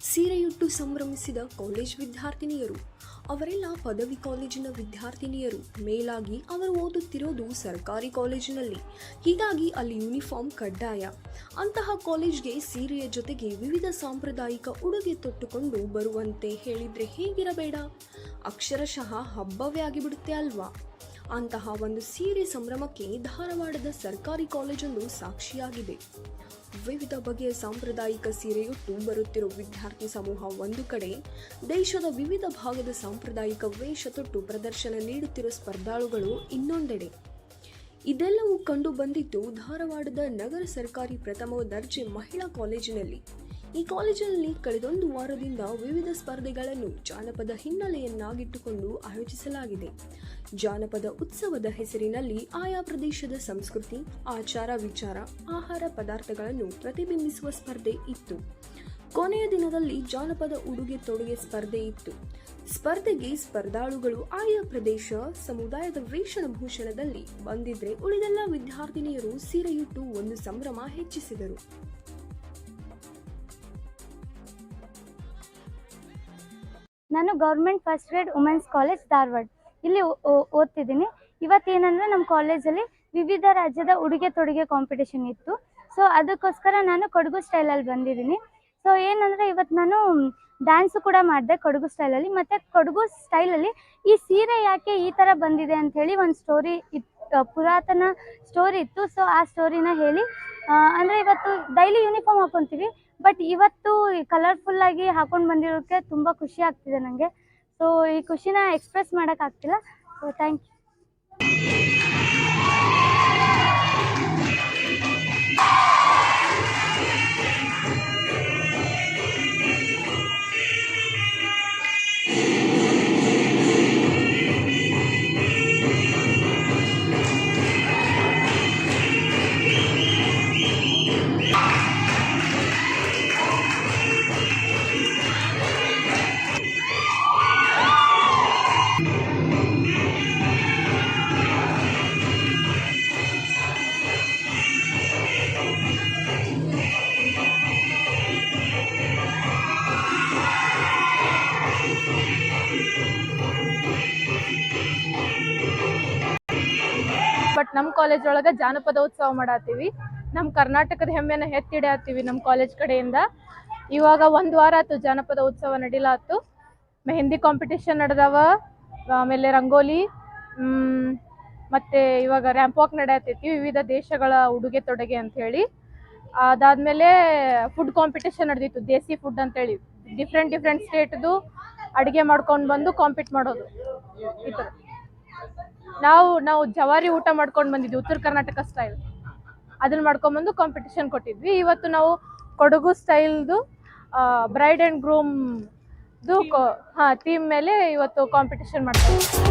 ಸೀರೆಯುಟ್ಟು ಸಂಭ್ರಮಿಸಿದ college ವಿದ್ಯಾರ್ಥಿನಿಯರು. ಅವರೆಲ್ಲ ಪದವಿ ಕಾಲೇಜಿನ ವಿದ್ಯಾರ್ಥಿನಿಯರು. ಮೇಲಾಗಿ ಅವರು ಓದುತ್ತಿರೋದು ಸರ್ಕಾರಿ ಕಾಲೇಜಿನಲ್ಲಿ, ಹೀಗಾಗಿ ಅಲ್ಲಿ ಯೂನಿಫಾರ್ಮ್ ಕಡ್ಡಾಯ. ಅಂತಹ ಕಾಲೇಜ್ಗೆ ಸೀರೆಯ ಜೊತೆಗೆ ವಿವಿಧ ಸಾಂಪ್ರದಾಯಿಕ ಉಡುಗೆ ತೊಟ್ಟುಕೊಂಡು ಬರುವಂತೆ ಹೇಳಿದ್ರೆ ಹೇಗಿರಬೇಡ? ಅಕ್ಷರಶಃ ಹಬ್ಬವೇ ಆಗಿಬಿಡುತ್ತೆ ಅಲ್ವಾ? ಅಂತಹ ಒಂದು ಸೀರೆ ಸಂಭ್ರಮಕ್ಕೆ ಧಾರವಾಡದ ಸರ್ಕಾರಿ ಕಾಲೇಜೊಂದು ಸಾಕ್ಷಿಯಾಗಿದೆ. ವಿವಿಧ ಬಗೆಯ ಸಾಂಪ್ರದಾಯಿಕ ಸೀರೆಯುಟ್ಟು ಬರುತ್ತಿರುವ ವಿದ್ಯಾರ್ಥಿ ಸಮೂಹ ಒಂದು ಕಡೆ, ದೇಶದ ವಿವಿಧ ಭಾಗದ ಸಾಂಪ್ರದಾಯಿಕ ವೇಷ ತೊಟ್ಟು ಪ್ರದರ್ಶನ ನೀಡುತ್ತಿರುವ ಸ್ಪರ್ಧಾಳುಗಳು ಇನ್ನೊಂದೆಡೆ. ಇದೆಲ್ಲವೂ ಕಂಡು ಬಂದಿದ್ದು ಧಾರವಾಡದ ನಗರ ಸರ್ಕಾರಿ ಪ್ರಥಮ ದರ್ಜೆ ಮಹಿಳಾ ಕಾಲೇಜಿನಲ್ಲಿ. ಈ ಕಾಲೇಜಿನಲ್ಲಿ ಕಳೆದೊಂದು ವಾರದಿಂದ ವಿವಿಧ ಸ್ಪರ್ಧೆಗಳನ್ನು ಜಾನಪದ ಹಿನ್ನೆಲೆಯನ್ನಾಗಿಟ್ಟುಕೊಂಡು ಆಯೋಜಿಸಲಾಗಿದೆ. ಜಾನಪದ ಉತ್ಸವದ ಹೆಸರಿನಲ್ಲಿ ಆಯಾ ಪ್ರದೇಶದ ಸಂಸ್ಕೃತಿ, ಆಚಾರ ವಿಚಾರ, ಆಹಾರ ಪದಾರ್ಥಗಳನ್ನು ಪ್ರತಿಬಿಂಬಿಸುವ ಸ್ಪರ್ಧೆ ಇತ್ತು. ಕೊನೆಯ ದಿನದಲ್ಲಿ ಜಾನಪದ ಉಡುಗೆ ತೊಡುಗೆ ಸ್ಪರ್ಧೆ ಇತ್ತು. ಸ್ಪರ್ಧೆಗೆ ಸ್ಪರ್ಧಾಳುಗಳು ಆಯಾ ಪ್ರದೇಶ ಸಮುದಾಯದ ವೇಷಭೂಷಣದಲ್ಲಿ ಬಂದಿದ್ರೆ ಉಳಿದೆಲ್ಲ ವಿದ್ಯಾರ್ಥಿನಿಯರು ಸೀರೆಯುಟ್ಟು ಒಂದು ಸಂಭ್ರಮ ಹೆಚ್ಚಿಸಿದರು. ನಾನು government first grade women's college Dharwad ಇಲ್ಲಿ ಓದ್ತಿದ್ದೀನಿ. ಇವತ್ತೇನಂದರೆ ನಮ್ಮ ಕಾಲೇಜಲ್ಲಿ ವಿವಿಧ ರಾಜ್ಯದ ಉಡುಗೆ ತೊಡುಗೆ ಕಾಂಪಿಟೇಷನ್ ಇತ್ತು. ಸೊ ಅದಕ್ಕೋಸ್ಕರ ನಾನು ಕೊಡಗು ಸ್ಟೈಲಲ್ಲಿ ಬಂದಿದ್ದೀನಿ. ಸೊ ಏನಂದರೆ ಇವತ್ತು ನಾನು ಡ್ಯಾನ್ಸು ಕೂಡ ಮಾಡಿದೆ ಕೊಡಗು ಸ್ಟೈಲಲ್ಲಿ. ಮತ್ತು ಕೊಡಗು ಸ್ಟೈಲಲ್ಲಿ ಈ ಸೀರೆ ಯಾಕೆ ಈ ಥರ ಬಂದಿದೆ ಅಂಥೇಳಿ ಒಂದು ಸ್ಟೋರಿ ಇತ್ತು, ಪುರಾತನ ಸ್ಟೋರಿ ಇತ್ತು. ಸೊ ಆ ಸ್ಟೋರಿನ ಹೇಳಿ, ಅಂದರೆ ಇವತ್ತು ಡೈಲಿ ಯೂನಿಫಾರ್ಮ್ ಹಾಕೊತೀವಿ, ಬಟ್ ಇವತ್ತು ಕಲರ್ಫುಲ್ಲಾಗಿ ಹಾಕೊಂಡು ಬಂದಿರೋಕ್ಕೆ ತುಂಬ ಖುಷಿ ಆಗ್ತಿದೆ ನನಗೆ. ಸೊ ಈ ಖುಷಿನ ಎಕ್ಸ್ಪ್ರೆಸ್ ಮಾಡೋಕ್ಕಾಗ್ತಿಲ್ಲ. So thank you. ಬಟ್ ನಮ್ಮ ಕಾಲೇಜ್ ಒಳಗೆ ಜಾನಪದ ಉತ್ಸವ ಮಾಡತ್ತೀವಿ. ನಮ್ಮ ಕರ್ನಾಟಕದ ಹೆಮ್ಮೆನ ಎತ್ತಿಡತ್ತೀವಿ ನಮ್ಮ ಕಾಲೇಜ್ ಕಡೆಯಿಂದ. ಇವಾಗ ಒಂದು ವಾರ ಆಯ್ತು ಜಾನಪದ ಉತ್ಸವ ನಡಿಲಾತು. ಮೆಹಂದಿ ಕಾಂಪಿಟೇಷನ್ ನಡೆದವ, ಆಮೇಲೆ ರಂಗೋಲಿ, ಮತ್ತು ಇವಾಗ ರ್ಯಾಂಪ್ ವಾಕ್ ನಡೆಯತ್ತೈತಿ ವಿವಿಧ ದೇಶಗಳ ಉಡುಗೆ ತೊಡುಗೆ ಅಂಥೇಳಿ. ಅದಾದಮೇಲೆ ಫುಡ್ ಕಾಂಪಿಟೇಷನ್ ನಡೆದಿತ್ತು, ದೇಸಿ ಫುಡ್ ಅಂತೇಳಿ ಡಿಫ್ರೆಂಟ್ ಸ್ಟೇಟ್ದು ಅಡುಗೆ ಮಾಡ್ಕೊಂಡು ಬಂದು ಕಾಂಪೀಟ್ ಮಾಡೋದು. ಈ ಥರ ನಾವು ಜವಾರಿ ಊಟ ಮಾಡ್ಕೊಂಡು ಬಂದಿದ್ವಿ, ಉತ್ತರ ಕರ್ನಾಟಕ ಸ್ಟೈಲ್. ಅದನ್ನ ಮಾಡ್ಕೊಂಡ್ಬಂದು ಕಾಂಪಿಟೇಷನ್ ಕೊಟ್ಟಿದ್ವಿ. ಇವತ್ತು ನಾವು ಕೊಡಗು ಸ್ಟೈಲ್ದು ಬ್ರೈಡ್ ಆ್ಯಂಡ್ ಗ್ರೂಮ್ದು ಥೀಮ್ ಮೇಲೆ ಇವತ್ತು ಕಾಂಪಿಟೇಷನ್ ಮಾಡ್ತೀವಿ.